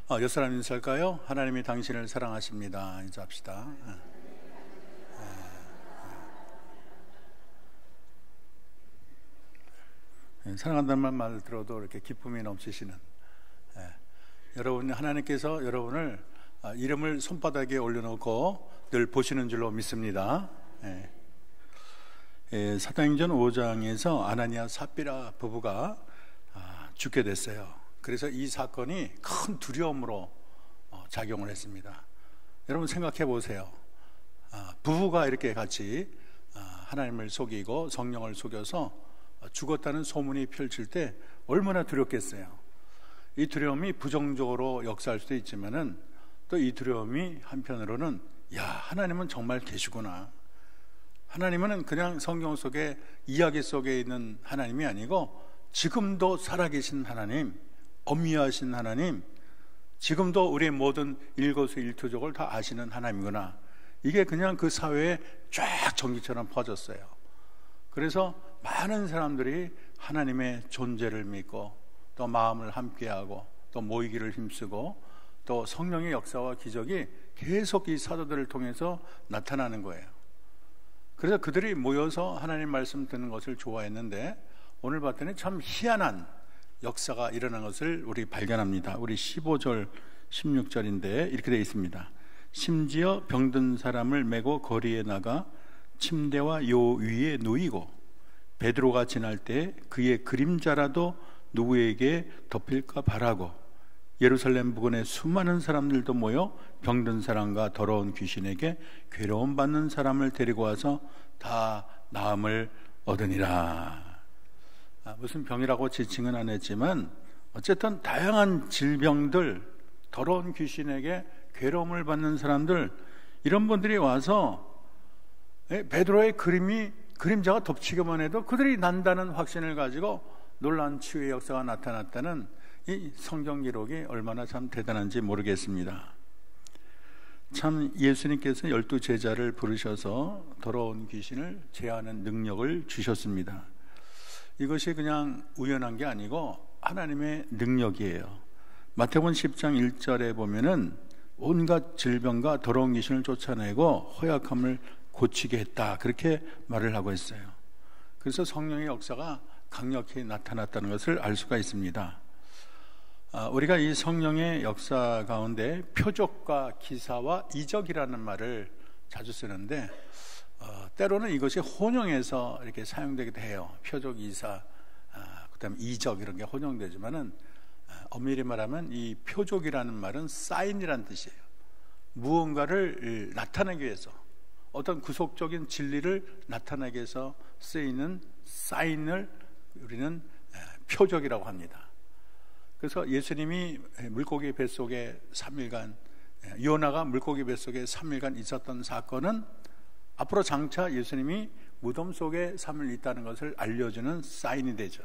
몇 사람 인사할까요? 하나님이 당신을 사랑하십니다. 인사합시다. 사랑한다는 말 들어도 이렇게 기쁨이 넘치시는 여러분, 하나님께서 여러분을 이름을 손바닥에 올려놓고 늘 보시는 줄로 믿습니다. 사도행전 5장에서 아나니아 삽비라 부부가 죽게 됐어요. 그래서 이 사건이 큰 두려움으로 작용을 했습니다. 여러분 생각해 보세요. 부부가 이렇게 같이 하나님을 속이고 성령을 속여서 죽었다는 소문이 펼칠 때 얼마나 두렵겠어요. 이 두려움이 부정적으로 역사할 수도 있지만은 또 이 두려움이 한편으로는 하나님은 정말 계시구나. 하나님은 그냥 성경 속에 이야기 속에 있는 하나님이 아니고 지금도 살아계신 하나님, 엄위하신 하나님, 지금도 우리의 모든 일거수일투족을 다 아시는 하나님이구나. 이게 그냥 그 사회에 쫙 전기처럼 퍼졌어요. 그래서 많은 사람들이 하나님의 존재를 믿고 또 마음을 함께하고 또 모이기를 힘쓰고 또 성령의 역사와 기적이 계속 이 사도들을 통해서 나타나는 거예요. 그래서 그들이 모여서 하나님 말씀 듣는 것을 좋아했는데 오늘 봤더니 참 희한한 역사가 일어난 것을 우리 발견합니다. 우리 15절 16절인데 이렇게 되어 있습니다. 심지어 병든 사람을 메고 거리에 나가 침대와 요 위에 누이고 베드로가 지날 때 그의 그림자라도 누구에게 덮일까 바라고 예루살렘 부근에 수많은 사람들도 모여 병든 사람과 더러운 귀신에게 괴로움 받는 사람을 데리고 와서 다 나음을 얻으니라. 무슨 병이라고 지칭은 안 했지만 어쨌든 다양한 질병들, 더러운 귀신에게 괴로움을 받는 사람들, 이런 분들이 와서 베드로의 그림자가 덮치기만 해도 그들이 난다는 확신을 가지고 놀라운 치유의 역사가 나타났다는 이 성경 기록이 얼마나 참 대단한지 모르겠습니다. 참 예수님께서 12제자를 부르셔서 더러운 귀신을 제하는 능력을 주셨습니다. 이것이 그냥 우연한 게 아니고 하나님의 능력이에요. 마태복음 10장 1절에 보면은 온갖 질병과 더러운 귀신을 쫓아내고 허약함을 고치게 했다, 그렇게 말을 하고 있어요. 그래서 성령의 역사가 강력히 나타났다는 것을 알 수가 있습니다. 우리가 이 성령의 역사 가운데 표적과 기사와 이적이라는 말을 자주 쓰는데 때로는 이것이 혼용해서 이렇게 사용되기도 해요. 표적, 이사, 그다음에 이적 이런 게 혼용되지만은 엄밀히 말하면 이 표적이라는 말은 사인이라는 뜻이에요. 무언가를 나타내기 위해서, 어떤 구속적인 진리를 나타내기 위해서 쓰이는 사인을 우리는 표적이라고 합니다. 그래서 예수님이 물고기 뱃속에 3일간, 요나가 물고기 뱃속에 3일간 있었던 사건은 앞으로 장차 예수님이 무덤 속에 3일 있다는 것을 알려주는 사인이 되죠.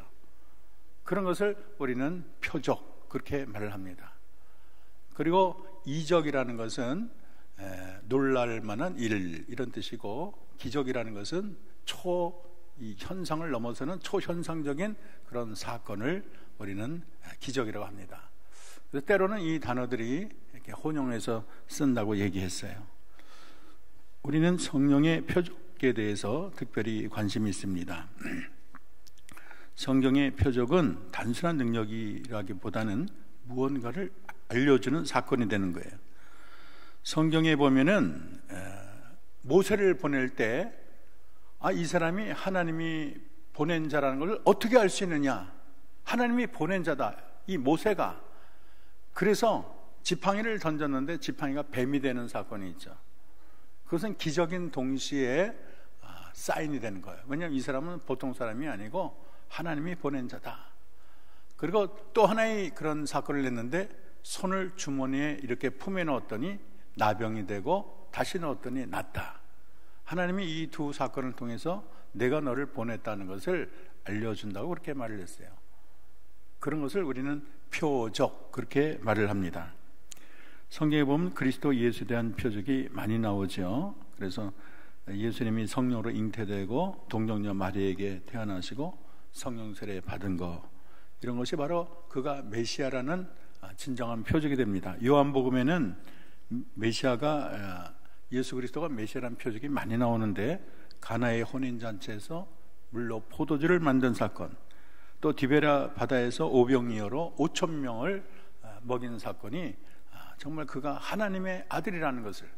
그런 것을 우리는 표적, 그렇게 말을 합니다. 그리고 이적이라는 것은 놀랄 만한 일, 이런 뜻이고, 기적이라는 것은 이 현상을 넘어서는 초현상적인 그런 사건을 우리는 기적이라고 합니다. 그래서 때로는 이 단어들이 이렇게 혼용해서 쓴다고 얘기했어요. 우리는 성령의 표적에 대해서 특별히 관심이 있습니다. 성경의 표적은 단순한 능력이라기보다는 무언가를 알려주는 사건이 되는 거예요. 성경에 보면은 모세를 보낼 때 이 사람이 하나님이 보낸 자라는 걸 어떻게 알 수 있느냐? 하나님이 보낸 자다, 이 모세가. 그래서 지팡이를 던졌는데 지팡이가 뱀이 되는 사건이 있죠. 그것은 기적인 동시에 사인이 되는 거예요. 왜냐하면 이 사람은 보통 사람이 아니고 하나님이 보낸 자다. 그리고 또 하나의 그런 사건을 했는데 손을 주머니에 이렇게 품에 넣었더니 나병이 되고 다시 넣었더니 낫다. 하나님이 이 두 사건을 통해서 내가 너를 보냈다는 것을 알려준다고 그렇게 말을 했어요. 그런 것을 우리는 표적, 그렇게 말을 합니다. 성경에 보면 그리스도 예수에 대한 표적이 많이 나오죠. 그래서 예수님이 성령으로 잉태되고 동정녀 마리에게 태어나시고 성령 세례 받은 거, 이런 것이 바로 그가 메시아라는 진정한 표적이 됩니다. 요한복음에는 메시아가 예수 그리스도가 메시아라는 표적이 많이 나오는데, 가나의 혼인잔치에서 물로 포도주를 만든 사건, 또 디베라 바다에서 오병이어로 5천 명을 먹이는 사건이 정말 그가 하나님의 아들이라는 것을,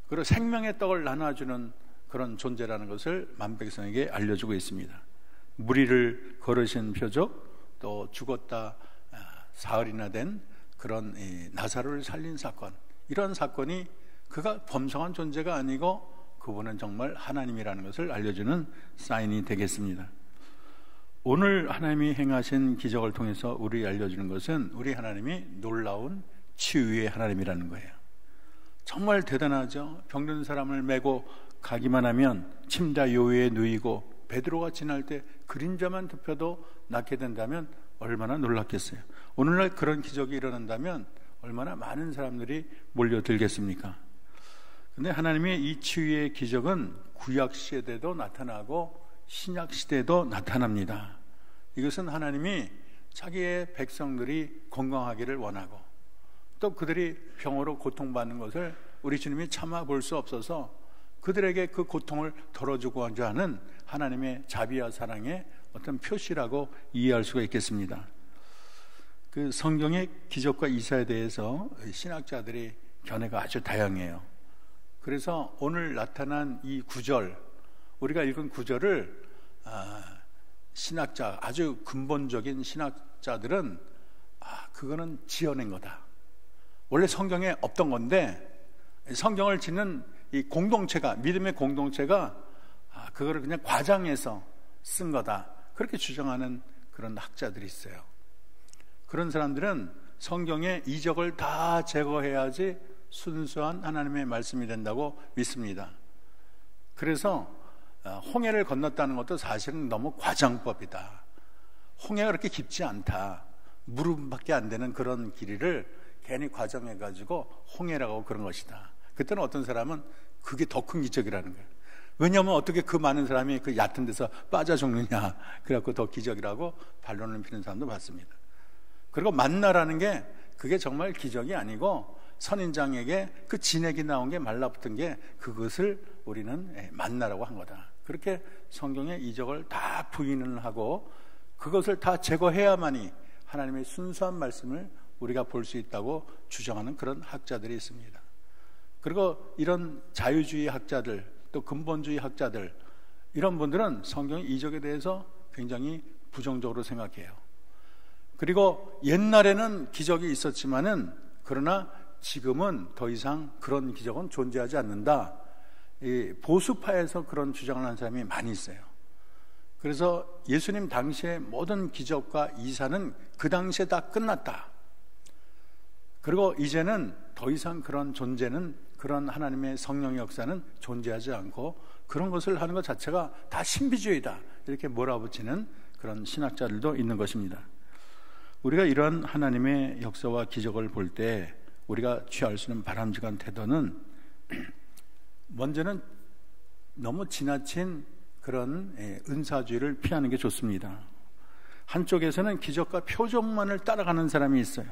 그리고 생명의 떡을 나눠주는 그런 존재라는 것을 만백성에게 알려주고 있습니다. 무리를 걸으신 표적, 또 죽었다 사흘이나 된 그런 나사로를 살린 사건, 이런 사건이 그가 범상한 존재가 아니고 그분은 정말 하나님이라는 것을 알려주는 사인이 되겠습니다. 오늘 하나님이 행하신 기적을 통해서 우리 알려주는 것은 우리 하나님이 놀라운 치유의 하나님이라는 거예요. 정말 대단하죠. 병든 사람을 메고 가기만 하면 침자 요위에 누이고, 베드로가 지날 때 그림자만 덮여도 낫게 된다면 얼마나 놀랍겠어요. 오늘날 그런 기적이 일어난다면 얼마나 많은 사람들이 몰려들겠습니까? 근데 하나님의 이 치유의 기적은 구약 시대에도 나타나고 신약 시대에도 나타납니다. 이것은 하나님이 자기의 백성들이 건강하기를 원하고, 또 그들이 병으로 고통받는 것을 우리 주님이 참아 볼 수 없어서 그들에게 그 고통을 덜어주고자 하는 하나님의 자비와 사랑의 어떤 표시라고 이해할 수가 있겠습니다. 그 성경의 기적과 이사에 대해서 신학자들이 견해가 아주 다양해요. 그래서 오늘 나타난 이 구절, 우리가 읽은 구절을 신학자, 아주 근본적인 신학자들은 그거는 지어낸 거다. 원래 성경에 없던 건데 성경을 짓는 이 공동체가, 믿음의 공동체가 그거를 그냥 과장해서 쓴 거다, 그렇게 주장하는 그런 학자들이 있어요. 그런 사람들은 성경의 이적을 다 제거해야지 순수한 하나님의 말씀이 된다고 믿습니다. 그래서 홍해를 건넜다는 것도 사실은 너무 과장법이다. 홍해가 그렇게 깊지 않다. 무릎밖에 안 되는 그런 길이를 괜히 과장해가지고 홍해라고 그런 것이다. 그때는 어떤 사람은 그게 더 큰 기적이라는 거예요. 왜냐하면 어떻게 그 많은 사람이 그 얕은 데서 빠져 죽느냐, 그래갖고 더 기적이라고 반론을 피는 사람도 봤습니다. 그리고 만나라는 게 그게 정말 기적이 아니고 선인장에게 그 진액이 나온 게 말라붙은 게, 그것을 우리는 만나라고 한 거다. 그렇게 성경의 이적을 다 부인을 하고 그것을 다 제거해야만이 하나님의 순수한 말씀을 우리가 볼 수 있다고 주장하는 그런 학자들이 있습니다. 그리고 이런 자유주의 학자들, 또 근본주의 학자들, 이런 분들은 성경의 이적에 대해서 굉장히 부정적으로 생각해요. 그리고 옛날에는 기적이 있었지만은, 그러나 지금은 더 이상 그런 기적은 존재하지 않는다. 이 보수파에서 그런 주장을 하는 사람이 많이 있어요. 그래서 예수님 당시의 모든 기적과 이사는 그 당시에 다 끝났다. 그리고 이제는 더 이상 그런 존재는, 그런 하나님의 성령의 역사는 존재하지 않고 그런 것을 하는 것 자체가 다 신비주의다, 이렇게 몰아붙이는 그런 신학자들도 있는 것입니다. 우리가 이러한 하나님의 역사와 기적을 볼 때 우리가 취할 수 있는 바람직한 태도는, 먼저는 너무 지나친 그런 은사주의를 피하는 게 좋습니다. 한쪽에서는 기적과 표적만을 따라가는 사람이 있어요.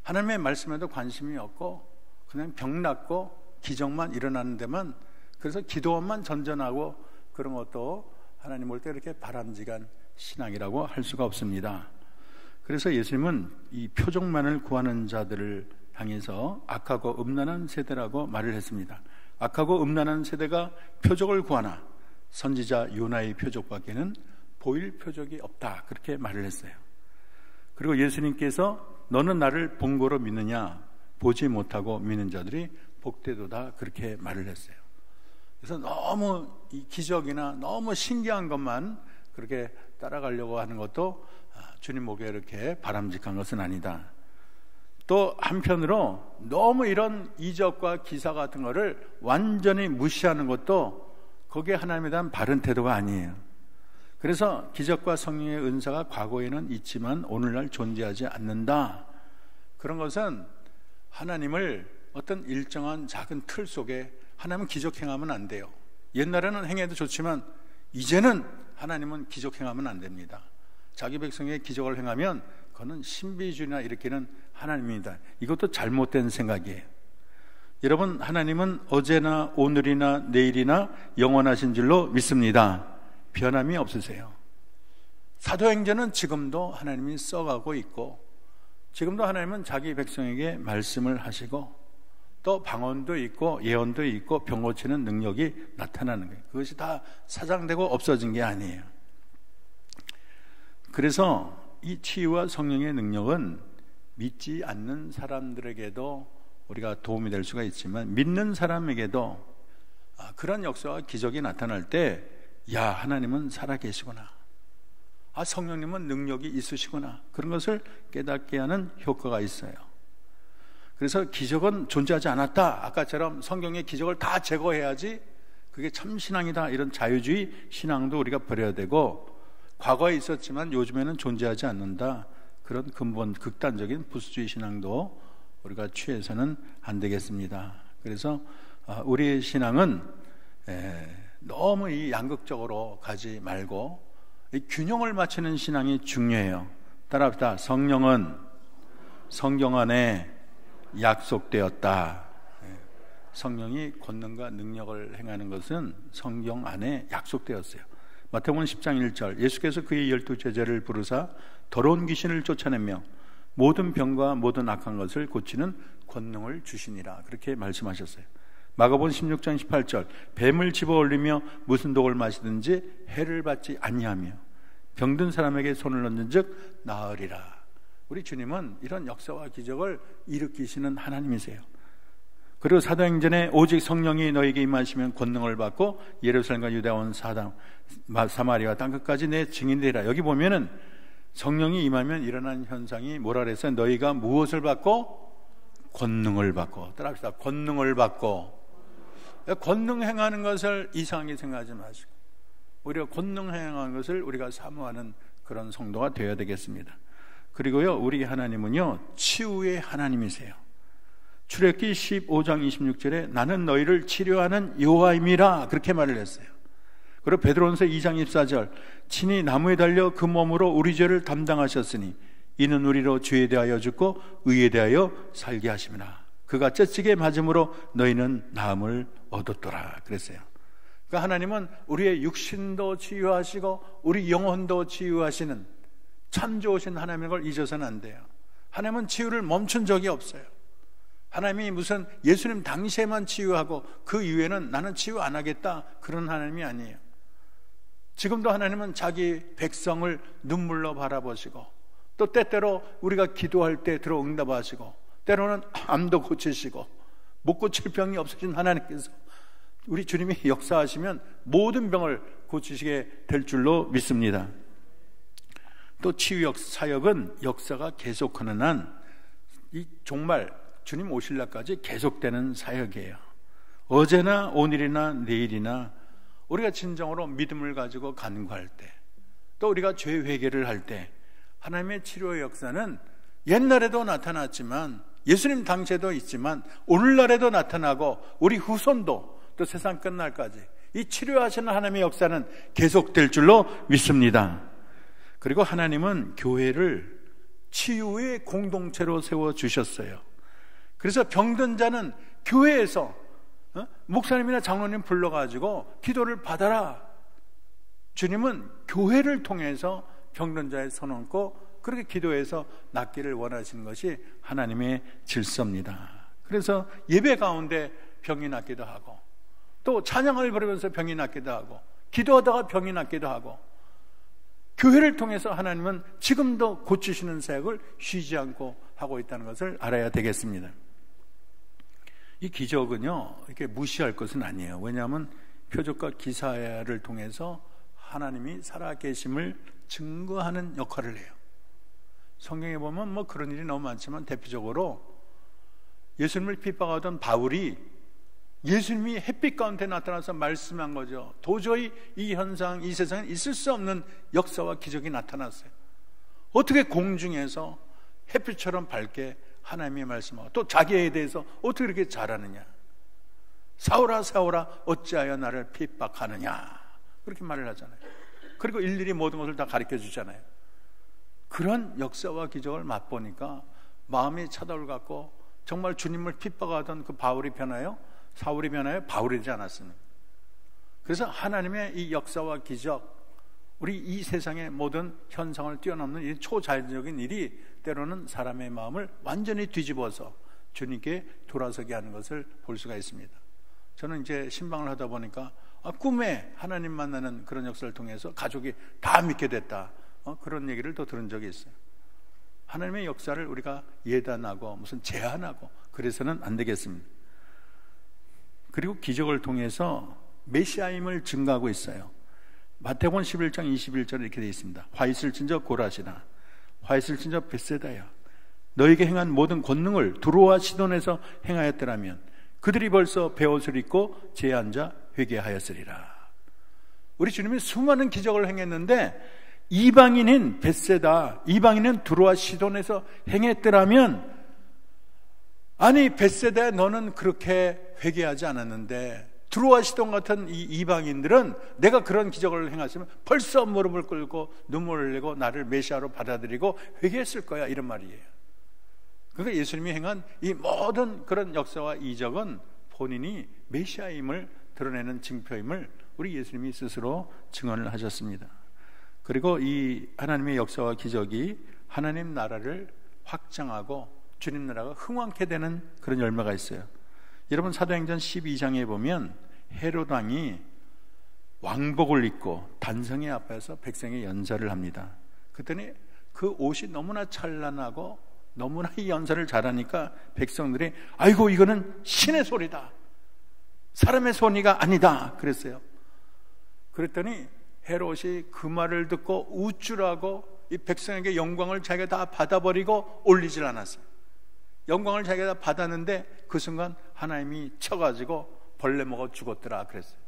하나님의 말씀에도 관심이 없고 그냥 병 낫고 기적만 일어나는 데만, 그래서 기도원만 전전하고 그런 것도 하나님 올 때 이렇게 바람직한 신앙이라고 할 수가 없습니다. 그래서 예수님은 이 표적만을 구하는 자들을 향해서 악하고 음란한 세대라고 말을 했습니다. 악하고 음란한 세대가 표적을 구하나 선지자 요나의 표적밖에는 보일 표적이 없다, 그렇게 말을 했어요. 그리고 예수님께서 너는 나를 본 거로 믿느냐, 보지 못하고 믿는 자들이 복되도다, 그렇게 말을 했어요. 그래서 너무 이 기적이나 너무 신기한 것만 그렇게 따라가려고 하는 것도 주님 보기에 이렇게 바람직한 것은 아니다. 또 한편으로 너무 이런 이적과 기사 같은 거를 완전히 무시하는 것도 거기에 하나님에 대한 바른 태도가 아니에요. 그래서 기적과 성령의 은사가 과거에는 있지만 오늘날 존재하지 않는다. 그런 것은 하나님을 어떤 일정한 작은 틀 속에, 하나님은 기적 행하면 안 돼요. 옛날에는 행해도 좋지만 이제는 하나님은 기적 행하면 안 됩니다. 자기 백성에게 기적을 행하면 그거는 신비주의나 일으키는 하나님입니다. 이것도 잘못된 생각이에요. 여러분, 하나님은 어제나 오늘이나 내일이나 영원하신 줄로 믿습니다. 변함이 없으세요. 사도행전은 지금도 하나님이 써가고 있고, 지금도 하나님은 자기 백성에게 말씀을 하시고, 또 방언도 있고 예언도 있고 병 고치는 능력이 나타나는 거예요. 그것이 다 사장되고 없어진 게 아니에요. 그래서 이 치유와 성령의 능력은 믿지 않는 사람들에게도 우리가 도움이 될 수가 있지만, 믿는 사람에게도 그런 역사와 기적이 나타날 때, 야, 하나님은 살아계시구나, 성령님은 능력이 있으시구나, 그런 것을 깨닫게 하는 효과가 있어요. 그래서 기적은 존재하지 않았다, 아까처럼 성경의 기적을 다 제거해야지 그게 참 신앙이다, 이런 자유주의 신앙도 우리가 버려야 되고, 과거에 있었지만 요즘에는 존재하지 않는다, 그런 근본 극단적인 부수주의 신앙도 우리가 취해서는 안 되겠습니다. 그래서 우리의 신앙은 너무 이 양극적으로 가지 말고 이 균형을 맞추는 신앙이 중요해요. 따라합시다. 성령은 성경 안에 약속되었다. 성령이 권능과 능력을 행하는 것은 성경 안에 약속되었어요. 마태복음 10장 1절, 예수께서 그의 12 제자를 부르사 더러운 귀신을 쫓아내며 모든 병과 모든 악한 것을 고치는 권능을 주시니라, 그렇게 말씀하셨어요. 마가복음 16장 18절, 뱀을 집어올리며 무슨 독을 마시든지 해를 받지 아니하며 병든 사람에게 손을 얹은즉 나으리라. 우리 주님은 이런 역사와 기적을 일으키시는 하나님이세요. 그리고 사도행전에 오직 성령이 너에게 임하시면 권능을 받고 예루살렘과 유대와 온 사마리아와 땅끝까지 내 증인되리라. 여기 보면은 성령이 임하면 일어나는 현상이 뭐라 그랬어요? 너희가 무엇을 받고? 권능을 받고. 따라합시다. 권능을 받고. 권능 행하는 것을 이상하게 생각하지 마시고, 우리가 권능 행하는 것을 우리가 사모하는 그런 성도가 되어야 되겠습니다. 그리고요, 우리 하나님은요, 치유의 하나님이세요. 출애굽기 15장 26절에 나는 너희를 치료하는 여호와임이라, 그렇게 말을 했어요. 그리고 베드로전서 2장 24절, 친히 나무에 달려 그 몸으로 우리 죄를 담당하셨으니 이는 우리로 죄에 대하여 죽고 의에 대하여 살게 하심이라. 그가 째찌게 맞음으로 너희는 나음을 얻었더라, 그랬어요. 그러니까 하나님은 우리의 육신도 치유하시고 우리 영혼도 치유하시는 참 좋으신 하나님인 걸 잊어서는 안 돼요. 하나님은 치유를 멈춘 적이 없어요. 하나님이 무슨 예수님 당시에만 치유하고 그 이후에는 나는 치유 안 하겠다, 그런 하나님이 아니에요. 지금도 하나님은 자기 백성을 눈물로 바라보시고, 또 때때로 우리가 기도할 때 들어 응답하시고, 때로는 암도 고치시고, 못 고칠 병이 없으신 하나님께서 우리 주님이 역사하시면 모든 병을 고치시게 될 줄로 믿습니다. 또 치유 사역은 역사가 계속하는 한 이 정말 주님 오실 날까지 계속되는 사역이에요. 어제나 오늘이나 내일이나 우리가 진정으로 믿음을 가지고 간구할 때, 또 우리가 죄 회개를 할 때, 하나님의 치료의 역사는 옛날에도 나타났지만, 예수님 당시에도 있지만 오늘날에도 나타나고 우리 후손도 또 세상 끝날까지 이 치료하시는 하나님의 역사는 계속될 줄로 믿습니다. 그리고 하나님은 교회를 치유의 공동체로 세워주셨어요. 그래서 병든 자는 교회에서 목사님이나 장로님 불러가지고 기도를 받아라. 주님은 교회를 통해서 병든 자의 손 얹고 그렇게 기도해서 낫기를 원하시는 것이 하나님의 질서입니다. 그래서 예배 가운데 병이 낫기도 하고, 또 찬양을 부르면서 병이 낫기도 하고, 기도하다가 병이 낫기도 하고, 교회를 통해서 하나님은 지금도 고치시는 사역을 쉬지 않고 하고 있다는 것을 알아야 되겠습니다. 이 기적은요, 이렇게 무시할 것은 아니에요. 왜냐하면 표적과 기사를 통해서 하나님이 살아계심을 증거하는 역할을 해요. 성경에 보면 뭐 그런 일이 너무 많지만, 대표적으로 예수님을 핍박하던 바울이 예수님이 햇빛 가운데 나타나서 말씀한 거죠. 도저히 이 현상, 이 세상에 있을 수 없는 역사와 기적이 나타났어요. 어떻게 공중에서 햇빛처럼 밝게 하나님의 말씀하고, 또 자기에 대해서 어떻게 그렇게 잘하느냐. 사울아 사울아 어찌하여 나를 핍박하느냐, 그렇게 말을 하잖아요. 그리고 일일이 모든 것을 다 가르쳐 주잖아요. 그런 역사와 기적을 맛보니까 마음이 차돌같고 정말 주님을 핍박하던 그 바울이 변하여 사울이 변하여 바울이 되지 않았습니다. 그래서 하나님의 이 역사와 기적, 우리 이 세상의 모든 현상을 뛰어넘는 이 초자연적인 일이 때로는 사람의 마음을 완전히 뒤집어서 주님께 돌아서게 하는 것을 볼 수가 있습니다. 저는 이제 신방을 하다 보니까 꿈에 하나님 만나는 그런 역사를 통해서 가족이 다 믿게 됐다, 그런 얘기를 또 들은 적이 있어요. 하나님의 역사를 우리가 예단하고 무슨 제한하고 그래서는 안 되겠습니다. 그리고 기적을 통해서 메시아임을 증거하고 있어요. 마태복음 11장 21절에 이렇게 되어 있습니다. 화 있을진저 고라시나, 화 있을진저 벳세다야, 너에게 행한 모든 권능을 두로와 시돈에서 행하였더라면 그들이 벌써 베옷을 입고 제에 앉아 회개하였으리라. 우리 주님이 수많은 기적을 행했는데 이방인인 벳세다, 이방인은 두로와 시돈에서 행했더라면, 아니 벳세다에 너는 그렇게 회개하지 않았는데 두로와 시돈 같은 이 이방인들은 내가 그런 기적을 행했으면 벌써 무릎을 꿇고 눈물을 흘리고 나를 메시아로 받아들이고 회개했을 거야, 이런 말이에요. 그러니까 예수님이 행한 이 모든 그런 역사와 이적은 본인이 메시아임을 드러내는 징표임을 우리 예수님이 스스로 증언을 하셨습니다. 그리고 이 하나님의 역사와 기적이 하나님 나라를 확장하고 주님 나라가 흥왕케 되는 그런 열매가 있어요. 여러분 사도행전 12장에 보면 헤롯 왕이 왕복을 입고 단성의 앞에서 백성의 연설을 합니다. 그랬더니 그 옷이 너무나 찬란하고 너무나 이 연설을 잘하니까 백성들이 아이고 이거는 신의 소리다, 사람의 소리가 아니다 그랬어요. 그랬더니 헤롯이 그 말을 듣고 우쭐하고 이 백성에게 영광을 자기가 다 받아버리고 올리질 않았어요. 영광을 자기가 다 받았는데 그 순간 하나님이 쳐가지고 벌레 먹어 죽었더라 그랬어요.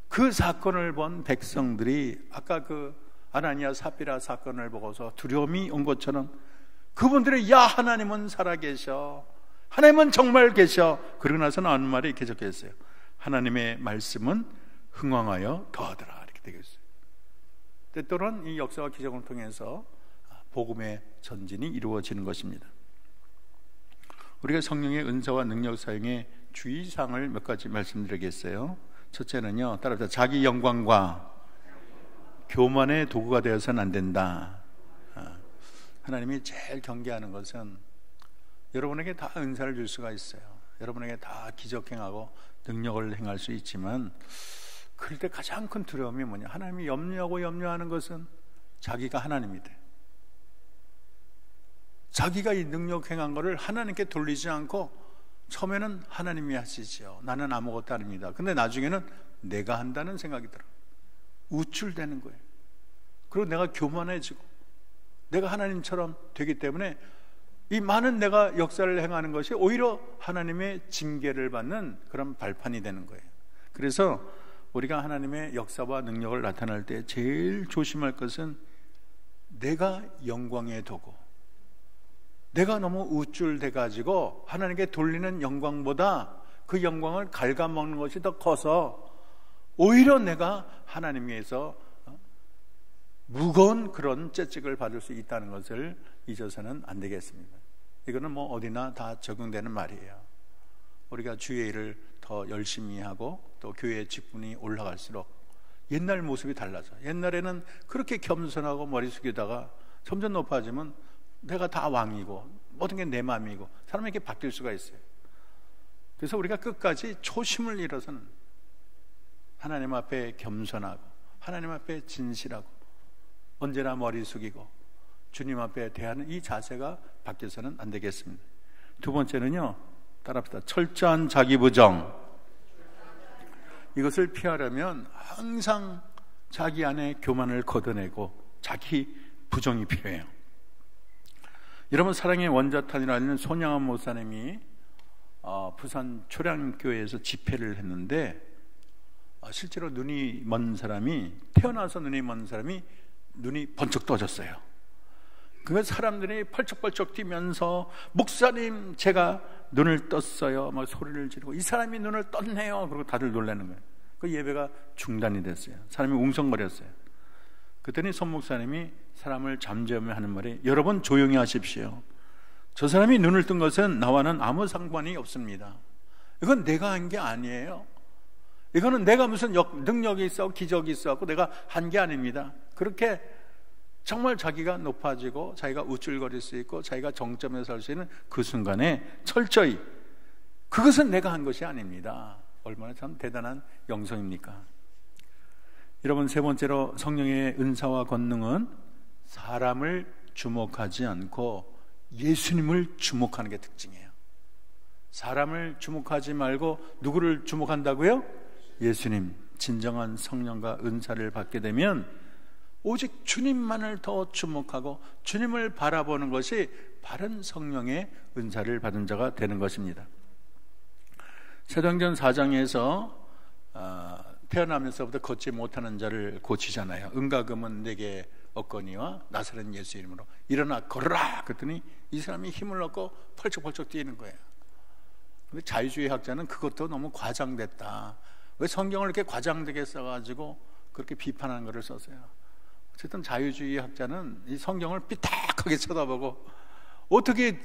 그 사건을 본 백성들이 아까 그 아나니아 삽비라 사건을 보고서 두려움이 온 것처럼 그분들이 야 하나님은 살아계셔, 하나님은 정말 계셔, 그러고 나서 나오는 말이 이렇게 적혀있어요. 하나님의 말씀은 흥왕하여 더하더라, 이렇게 되겠어요. 때때로는 이 역사와 기적을 통해서 복음의 전진이 이루어지는 것입니다. 우리가 성령의 은사와 능력 사용의 주의사항을 몇 가지 말씀드리겠어요. 첫째는요, 따라서 자기 영광과 교만의 도구가 되어서는 안 된다. 하나님이 제일 경계하는 것은 여러분에게 다 은사를 줄 수가 있어요. 여러분에게 다 기적 행하고 능력을 행할 수 있지만 그럴 때 가장 큰 두려움이 뭐냐, 하나님이 염려하는 것은 자기가 하나님이 돼. 자기가 이 능력 행한 것을 하나님께 돌리지 않고 처음에는 하나님이 하시죠, 나는 아무것도 아닙니다. 근데 나중에는 내가 한다는 생각이 들어. 우쭐대는 거예요. 그리고 내가 교만해지고 내가 하나님처럼 되기 때문에 이 많은 내가 역사를 행하는 것이 오히려 하나님의 징계를 받는 그런 발판이 되는 거예요. 그래서 우리가 하나님의 역사와 능력을 나타날 때 제일 조심할 것은 내가 영광의 도구, 내가 너무 우쭐대 가지고 하나님께 돌리는 영광보다 그 영광을 갉아먹는 것이 더 커서 오히려 내가 하나님 위해서 무거운 그런 채찍을 받을 수 있다는 것을 잊어서는 안 되겠습니다. 이거는 뭐 어디나 다 적용되는 말이에요. 우리가 주의 일을 더 열심히 하고 또 교회의 직분이 올라갈수록 옛날 모습이 달라져. 옛날에는 그렇게 겸손하고 머리 숙이다가 점점 높아지면 내가 다 왕이고 모든 게 내 마음이고 사람에게 바뀔 수가 있어요. 그래서 우리가 끝까지 초심을 잃어서는 하나님 앞에 겸손하고 하나님 앞에 진실하고 언제나 머리 숙이고 주님 앞에 대하는 이 자세가 바뀌어서는 안 되겠습니다. 두 번째는요, 따라합시다. 철저한 자기 부정. 이것을 피하려면 항상 자기 안에 교만을 걷어내고 자기 부정이 필요해요. 여러분, 사랑의 원자탄이라는 손양한 목사님이 부산 초량교회에서 집회를 했는데 실제로 눈이 먼 사람이, 태어나서 눈이 먼 사람이 눈이 번쩍 떠졌어요. 그 사람들이 펄쩍펄쩍 뛰면서 목사님 제가 눈을 떴어요 막 소리를 지르고, 이 사람이 눈을 떴네요. 그리고 다들 놀라는 거예요. 그 예배가 중단이 됐어요. 사람이 웅성거렸어요. 그랬더니 손 목사님이 사람을 잠재우며 하는 말이, 여러분 조용히 하십시오. 저 사람이 눈을 뜬 것은 나와는 아무 상관이 없습니다. 이건 내가 한 게 아니에요. 이거는 내가 무슨 능력이 있어 기적이 있어 내가 한 게 아닙니다. 그렇게 정말 자기가 높아지고 자기가 우쭐거릴 수 있고 자기가 정점에 설 수 있는 그 순간에 철저히 그것은 내가 한 것이 아닙니다. 얼마나 참 대단한 영성입니까? 여러분, 세 번째로 성령의 은사와 권능은 사람을 주목하지 않고 예수님을 주목하는 게 특징이에요. 사람을 주목하지 말고 누구를 주목한다고요? 예수님. 진정한 성령과 은사를 받게 되면 오직 주님만을 더 주목하고 주님을 바라보는 것이 바른 성령의 은사를 받은 자가 되는 것입니다. 사도행전 4장에서 태어나면서부터 걷지 못하는 자를 고치잖아요. 은과 금은 내게 없거니와 나사렛 예수 이름으로 일어나 걸어라. 그랬더니 이 사람이 힘을 얻고 펄쩍펄쩍 뛰는 거예요. 근데 자유주의 학자는 그것도 너무 과장됐다. 왜 성경을 이렇게 과장되게 써가지고 그렇게 비판하는 것을 썼어요. 어쨌든 자유주의 학자는 이 성경을 삐딱하게 쳐다보고 어떻게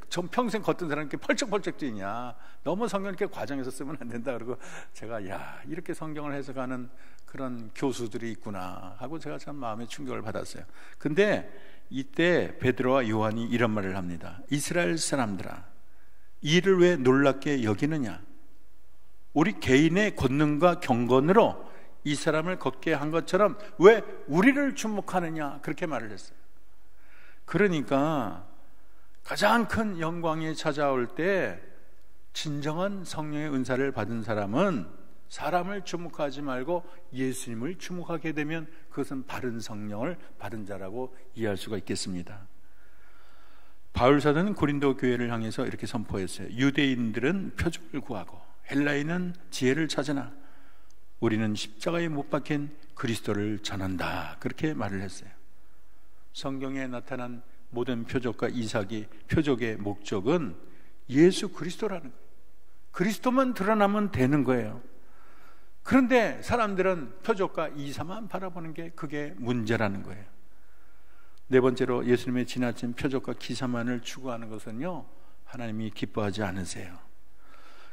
전 평생 걷던 사람이 이렇게 펄쩍펄쩍 뛰냐, 너무 성경을 이렇게 과장해서 쓰면 안 된다. 그리고 제가 이렇게 성경을 해석하는 그런 교수들이 있구나 하고 제가 참 마음에 충격을 받았어요. 근데 이때 베드로와 요한이 이런 말을 합니다. 이스라엘 사람들아, 이를 왜 놀랍게 여기느냐? 우리 개인의 권능과 경건으로 이 사람을 걷게 한 것처럼 왜 우리를 주목하느냐? 그렇게 말을 했어요. 그러니까 가장 큰 영광이 찾아올 때 진정한 성령의 은사를 받은 사람은 사람을 주목하지 말고 예수님을 주목하게 되면 그것은 바른 성령을 받은 자라고 이해할 수가 있겠습니다. 바울 사도는 고린도 교회를 향해서 이렇게 선포했어요. 유대인들은 표적을 구하고 헬라인은 지혜를 찾으나 우리는 십자가에 못 박힌 그리스도를 전한다. 그렇게 말을 했어요. 성경에 나타난 모든 표적과 이삭이 표적의 목적은 예수 그리스도라는 거예요. 그리스도만 드러나면 되는 거예요. 그런데 사람들은 표적과 이사만 바라보는 게 그게 문제라는 거예요. 네 번째로 예수님의 지나친 표적과 기사만을 추구하는 것은요, 하나님이 기뻐하지 않으세요.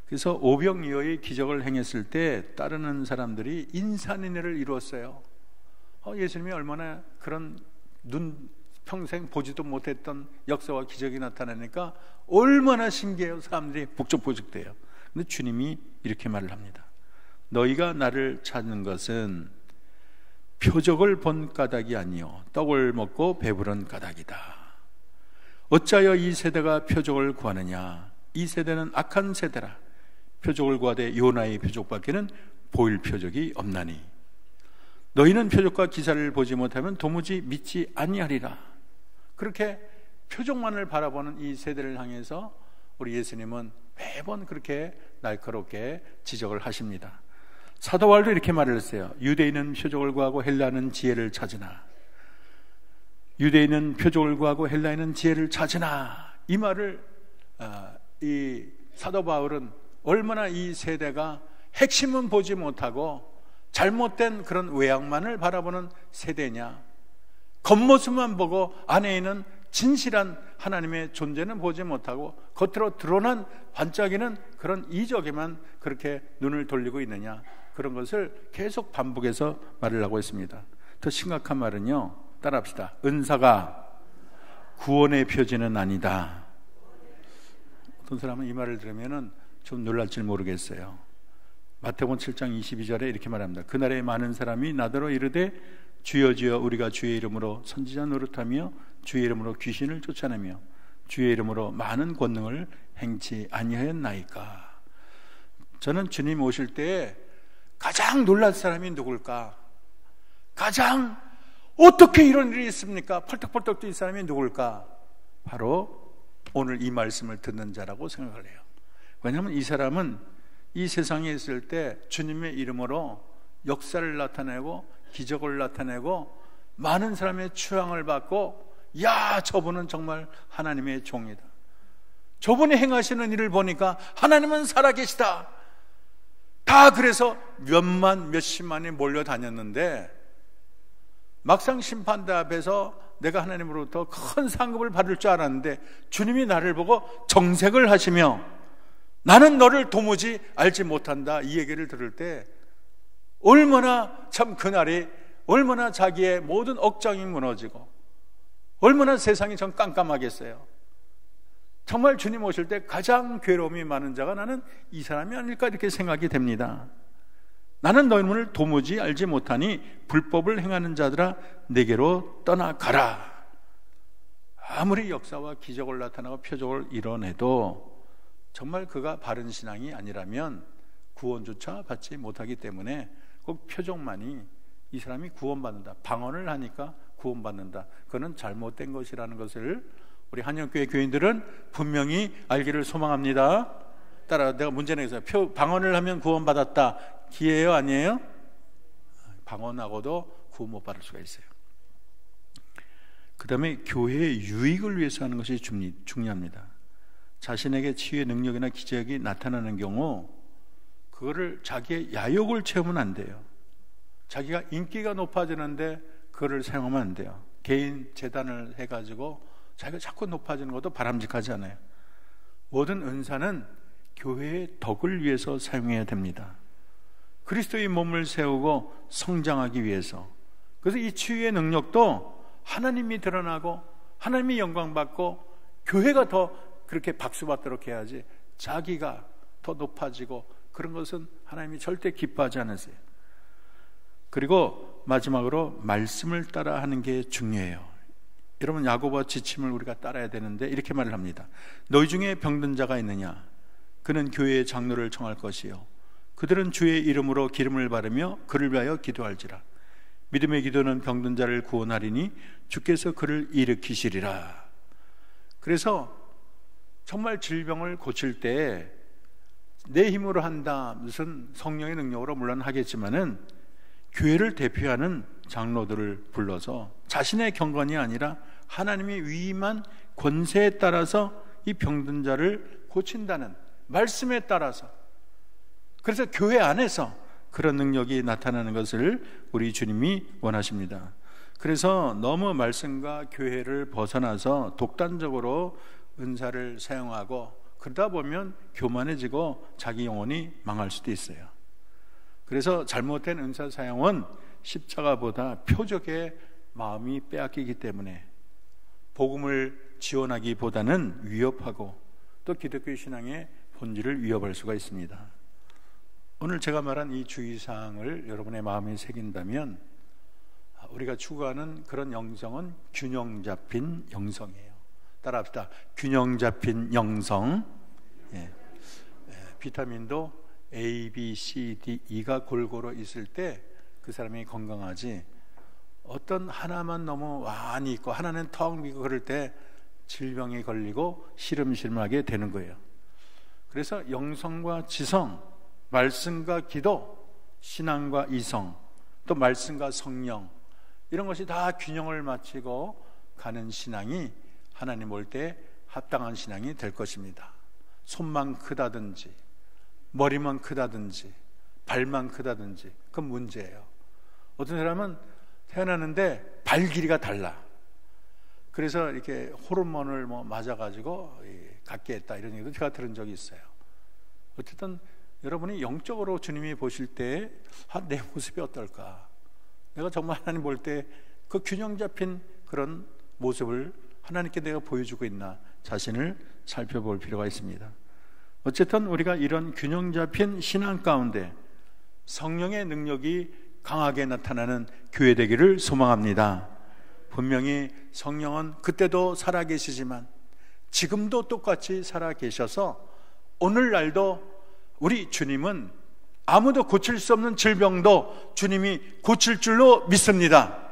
그래서 오병이어의 기적을 행했을 때 따르는 사람들이 인산인해를 이루었어요. 예수님이 얼마나 그런 평생 보지도 못했던 역사와 기적이 나타나니까 얼마나 신기해요. 사람들이 북적북적대요. 근데 주님이 이렇게 말을 합니다. 너희가 나를 찾는 것은 표적을 본 까닭이 아니요 떡을 먹고 배부른 까닭이다. 어찌하여 이 세대가 표적을 구하느냐? 이 세대는 악한 세대라. 표적을 구하되 요나의 표적밖에는 보일 표적이 없나니 너희는 표적과 기사를 보지 못하면 도무지 믿지 아니하리라. 그렇게 표적만을 바라보는 이 세대를 향해서 우리 예수님은 매번 그렇게 날카롭게 지적을 하십니다. 사도 바울도 이렇게 말을 했어요. 유대인은 표적을 구하고 헬라는 지혜를 찾으나, 유대인은 표적을 구하고 헬라인은 지혜를 찾으나, 이 말을 이 사도 바울은 얼마나 이 세대가 핵심은 보지 못하고 잘못된 그런 외양만을 바라보는 세대냐, 겉모습만 보고 안에 있는 진실한 하나님의 존재는 보지 못하고 겉으로 드러난 반짝이는 그런 이적에만 그렇게 눈을 돌리고 있느냐, 그런 것을 계속 반복해서 말을 하고 있습니다. 더 심각한 말은요, 따라합시다. 은사가 구원의 표지는 아니다. 어떤 사람은 이 말을 들으면 좀 놀랄지 모르겠어요. 마태복음 7장 22절에 이렇게 말합니다. 그날에 많은 사람이 나더러 이르되 주여 주여 우리가 주의 이름으로 선지자 노릇하며 주의 이름으로 귀신을 쫓아내며 주의 이름으로 많은 권능을 행치 아니하였나이까. 저는 주님 오실 때에 가장 놀랄 사람이 누굴까? 가장 어떻게 이런 일이 있습니까? 펄떡펄떡 뛴 사람이 누굴까? 바로 오늘 이 말씀을 듣는 자라고 생각을 해요. 왜냐하면 이 사람은 이 세상에 있을 때 주님의 이름으로 역사를 나타내고 기적을 나타내고 많은 사람의 추앙을 받고, 야, 저분은 정말 하나님의 종이다. 저분이 행하시는 일을 보니까 하나님은 살아계시다. 다 그래서 몇만 몇십만이 몰려다녔는데 막상 심판대 앞에서 내가 하나님으로부터 큰 상급을 받을 줄 알았는데 주님이 나를 보고 정색을 하시며 나는 너를 도무지 알지 못한다, 이 얘기를 들을 때 얼마나 참 그날이 얼마나 자기의 모든 억장이 무너지고 얼마나 세상이 좀 깜깜하겠어요. 정말 주님 오실 때 가장 괴로움이 많은 자가 나는 이 사람이 아닐까, 이렇게 생각이 됩니다. 나는 너희를 도무지 알지 못하니 불법을 행하는 자들아 내게로 떠나가라. 아무리 역사와 기적을 나타나고 표적을 이뤄내도 정말 그가 바른 신앙이 아니라면 구원조차 받지 못하기 때문에 꼭 표적만이 이 사람이 구원받는다, 방언을 하니까 구원받는다, 그거는 잘못된 것이라는 것을 우리 한영교회 교인들은 분명히 알기를 소망합니다. 따라 내가 문제 내서 방언을 하면 구원받았다, 기회예요, 아니에요? 방언하고도 구원 못 받을 수가 있어요. 그 다음에 교회의 유익을 위해서 하는 것이 중요합니다. 자신에게 치유의 능력이나 기적이 나타나는 경우 그거를 자기의 야욕을 채우면 안 돼요. 자기가 인기가 높아지는데 그거를 사용하면 안 돼요. 개인 재단을 해가지고 자기가 자꾸 높아지는 것도 바람직하지 않아요. 모든 은사는 교회의 덕을 위해서 사용해야 됩니다. 그리스도의 몸을 세우고 성장하기 위해서. 그래서 이 치유의 능력도 하나님이 드러나고 하나님이 영광받고 교회가 더 그렇게 박수받도록 해야지, 자기가 더 높아지고 그런 것은 하나님이 절대 기뻐하지 않으세요. 그리고 마지막으로 말씀을 따라 하는 게 중요해요. 여러분, 야고보와 지침을 우리가 따라야 되는데 이렇게 말을 합니다. 너희 중에 병든 자가 있느냐? 그는 교회의 장로를 청할 것이요, 그들은 주의 이름으로 기름을 바르며 그를 위하여 기도할지라. 믿음의 기도는 병든 자를 구원하리니 주께서 그를 일으키시리라. 그래서 정말 질병을 고칠 때 내 힘으로 한다, 무슨 성령의 능력으로 물론 하겠지만은 교회를 대표하는 장로들을 불러서 자신의 경건이 아니라 하나님이 위임한 권세에 따라서 이 병든 자를 고친다는 말씀에 따라서, 그래서 교회 안에서 그런 능력이 나타나는 것을 우리 주님이 원하십니다. 그래서 너무 말씀과 교회를 벗어나서 독단적으로 은사를 사용하고 그러다 보면 교만해지고 자기 영혼이 망할 수도 있어요. 그래서 잘못된 은사 사용은 십자가보다 표적의 마음이 빼앗기기 때문에 복음을 지원하기보다는 위협하고 또 기독교 신앙의 본질을 위협할 수가 있습니다. 오늘 제가 말한 이 주의사항을 여러분의 마음에 새긴다면 우리가 추구하는 그런 영성은 균형 잡힌 영성이에요. 따라합시다. 균형 잡힌 영성. 비타민도 A, B, C, D, E가 골고루 있을 때 그 사람이 건강하지, 어떤 하나만 너무 많이 있고 하나는 턱 미고 그럴 때 질병이 걸리고 시름시름하게 되는 거예요. 그래서 영성과 지성, 말씀과 기도, 신앙과 이성, 또 말씀과 성령, 이런 것이 다 균형을 맞추고 가는 신앙이 하나님 올 때 합당한 신앙이 될 것입니다. 손만 크다든지 머리만 크다든지 발만 크다든지 그건 문제예요. 어떤 사람은 태어나는데 발 길이가 달라. 그래서 이렇게 호르몬을 맞아가지고 갖게 했다, 이런 얘기도 제가 들은 적이 있어요. 어쨌든 여러분이 영적으로 주님이 보실 때 내 모습이 어떨까? 내가 정말 하나님 볼 때 그 균형 잡힌 그런 모습을 하나님께 내가 보여주고 있나, 자신을 살펴볼 필요가 있습니다. 어쨌든 우리가 이런 균형 잡힌 신앙 가운데 성령의 능력이 강하게 나타나는 교회 되기를 소망합니다. 분명히 성령은 그때도 살아계시지만 지금도 똑같이 살아계셔서 오늘날도 우리 주님은 아무도 고칠 수 없는 질병도 주님이 고칠 줄로 믿습니다.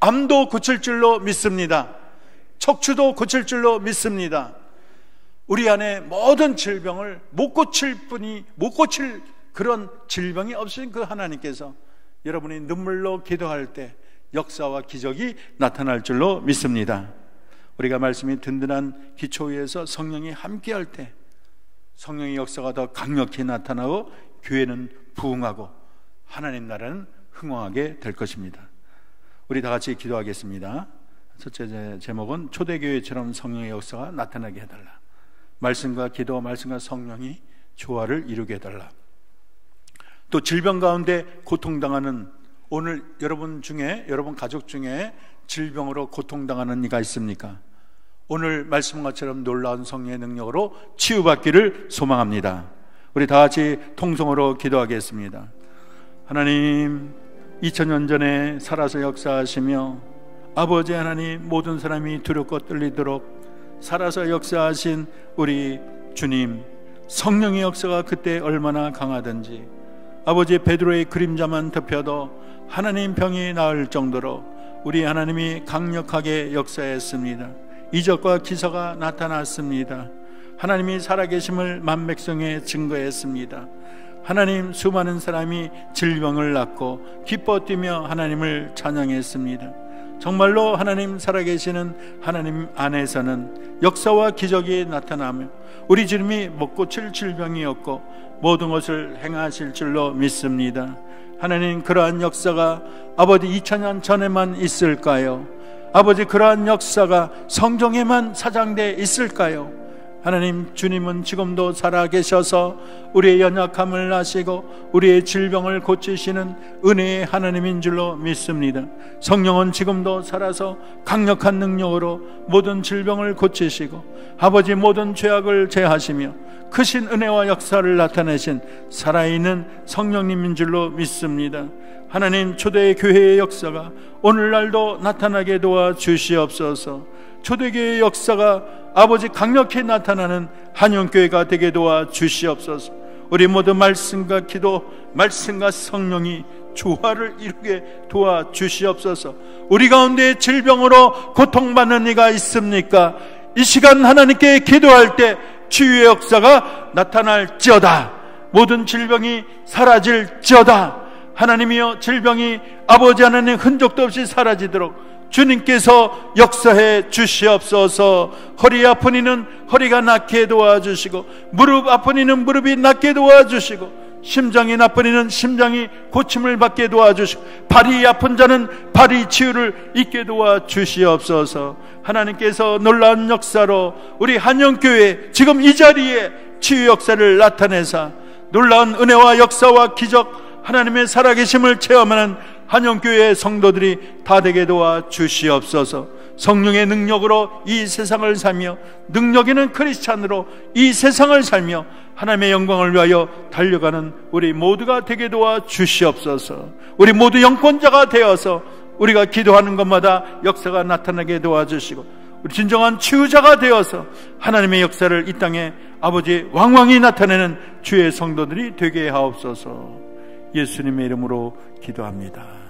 암도 고칠 줄로 믿습니다. 척추도 고칠 줄로 믿습니다. 우리 안에 모든 질병을 못 고칠 그런 질병이 없으신 그 하나님께서 여러분이 눈물로 기도할 때 역사와 기적이 나타날 줄로 믿습니다. 우리가 말씀이 든든한 기초 위에서 성령이 함께할 때 성령의 역사가 더 강력히 나타나고 교회는 부흥하고 하나님 나라는 흥왕하게 될 것입니다. 우리 다 같이 기도하겠습니다. 첫째 제목은 초대교회처럼 성령의 역사가 나타나게 해달라. 말씀과 기도, 말씀과 성령이 조화를 이루게 해달라. 또 질병 가운데 고통당하는, 오늘 여러분 가족 중에 질병으로 고통당하는 이가 있습니까? 오늘 말씀과처럼 놀라운 성령의 능력으로 치유받기를 소망합니다. 우리 다 같이 통성으로 기도하겠습니다. 하나님, 2000년 전에 살아서 역사하시며 아버지 하나님, 모든 사람이 두렵고 떨리도록 살아서 역사하신 우리 주님, 성령의 역사가 그때 얼마나 강하든지 아버지 베드로의 그림자만 덮여도 하나님 병이 나을 정도로 우리 하나님이 강력하게 역사했습니다. 이적과 기사가 나타났습니다. 하나님이 살아계심을 만백성에 증거했습니다. 하나님, 수많은 사람이 질병을 낫고 기뻐 뛰며 하나님을 찬양했습니다. 정말로 하나님 살아계시는 하나님 안에서는 역사와 기적이 나타나며 우리 주님이 못 고칠 질병이었고 모든 것을 행하실 줄로 믿습니다. 하나님, 그러한 역사가 아버지 2000년 전에만 있을까요? 아버지, 그러한 역사가 성경에만 사장되어 있을까요? 하나님, 주님은 지금도 살아계셔서 우리의 연약함을 아시고 우리의 질병을 고치시는 은혜의 하나님인 줄로 믿습니다. 성령은 지금도 살아서 강력한 능력으로 모든 질병을 고치시고 아버지 모든 죄악을 제하시며 크신 은혜와 역사를 나타내신 살아있는 성령님인 줄로 믿습니다. 하나님, 초대교회의 역사가 오늘날도 나타나게 도와주시옵소서. 초대교회의 역사가 아버지 강력히 나타나는 한영교회가 되게 도와주시옵소서. 우리 모두 말씀과 기도, 말씀과 성령이 조화를 이루게 도와주시옵소서. 우리 가운데 질병으로 고통받는 이가 있습니까? 이 시간 하나님께 기도할 때 치유의 역사가 나타날지어다. 모든 질병이 사라질지어다. 하나님이여, 질병이 아버지 하나님 흔적도 없이 사라지도록 주님께서 역사해 주시옵소서. 허리 아픈 이는 허리가 낫게 도와주시고 무릎 아픈 이는 무릎이 낫게 도와주시고 심장이 나쁜 이는 심장이 고침을 받게 도와주시고 발이 아픈 자는 발이 치유를 잊게 도와주시옵소서. 하나님께서 놀라운 역사로 우리 한영교회 지금 이 자리에 치유 역사를 나타내사 놀라운 은혜와 역사와 기적, 하나님의 살아계심을 체험하는 한영교회의 성도들이 다 되게 도와주시옵소서. 성령의 능력으로 이 세상을 살며 능력 있는 크리스찬으로 이 세상을 살며 하나님의 영광을 위하여 달려가는 우리 모두가 되게 도와주시옵소서. 우리 모두 영권자가 되어서 우리가 기도하는 것마다 역사가 나타나게 도와주시고 우리 진정한 치유자가 되어서 하나님의 역사를 이 땅에 아버지 왕왕히 나타내는 주의 성도들이 되게 하옵소서. 예수님의 이름으로 기도합니다.